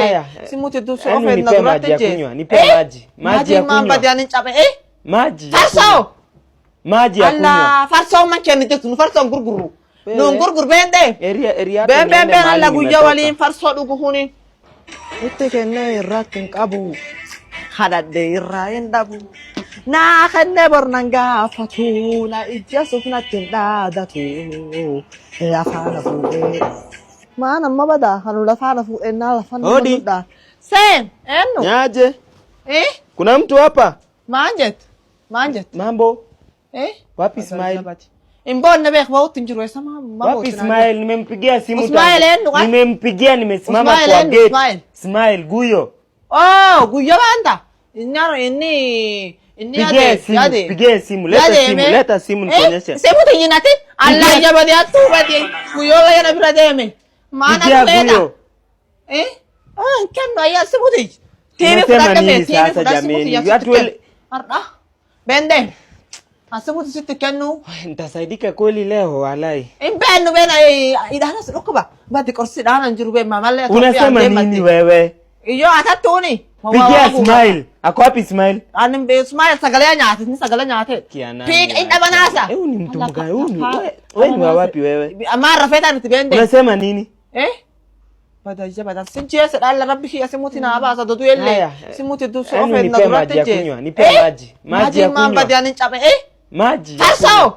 ile. Simuti tu so Yaani ofe nipe na maji ya durate kunywa, je. nipe maji. Maji ya Mamba kunywa. dianin chape Maji. ya Farso. kunywa. Maji ya kunywa. Allah farso man cheni te tun farso gurguru. No gurgur bende. Eria Ben Allah guya nimetoka. wali farso dugu huni. Itte kenne ratin qabu. Hadade irrayen dabu. Na khanne bornanga fatu na ijjasu na tinda datu. Ya fana fu Mana mabada hanu la fana fu na la fana Hodi. da. Sen, eno. Nyaje? Eh? Kuna mtu hapa? Manjet. Mambo? Wapi Bata Ismail? jabati. Imbon na bek wauti njuru sama mama. Wapi Ismail? Nimempigia simu Ismail endo ka? Nimempigia nimesimama Ismail kwa endo, gate. Ismail. Ismail Guyo. Oh, guyo banda. Inyaro inni Pigie simu. Leta simu nikuonyeshe. Simu tinyinati? Allah jabati atu bati. Guyo la yana bira deme. Mana Pigia tuleta. Guyo. Kendo ya simu ti. Unasema nini sasa jameni? Arda. Bende. Asimu situ kenu. Nitasaidika kweli leo walai. Benu bena idana sirukuba. Bati korsi dana njurube mamale. Unasema nini wewe? Iyo atatuni. Pigia Ismail. Ako wapi Ismail? Anim be Ismail sagale nyate, ni sagale nyate. Pig ida banasa. Ni mtu mgani? Wewe ni wa wapi wewe? Amara feta nitibende. Unasema nini? Bada sinche sa dalla rabbi ya simuti na abasa do duelle. Simuti du so Yaani ofe na nipe maji ya durate kunywa, nipe maji. Maji ya mamba kunywa. dianin chape Maji. ya Farso. kunywa.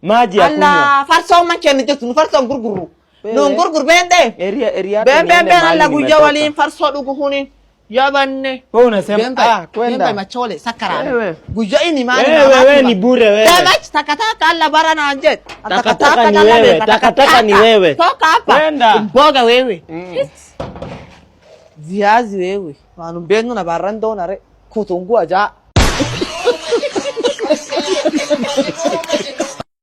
Maji ya kunywa. Allah farso man cheni te tun farso gurguru. No gurgur bende. Eria Ben Allah guya wali farso dugu huni. Yabanne. Wewe unasema kwenda. Bembe machole sakara. Wewe. Guya ini mani. Wewe ni bure wewe. Damage takataka Allah barana anjet. Takataka ni wewe, takataka ni wewe. Toka hapa. Kwenda. Mboga wewe. Viazi wewe. Wanu benu na barando na re. Kutungu aja.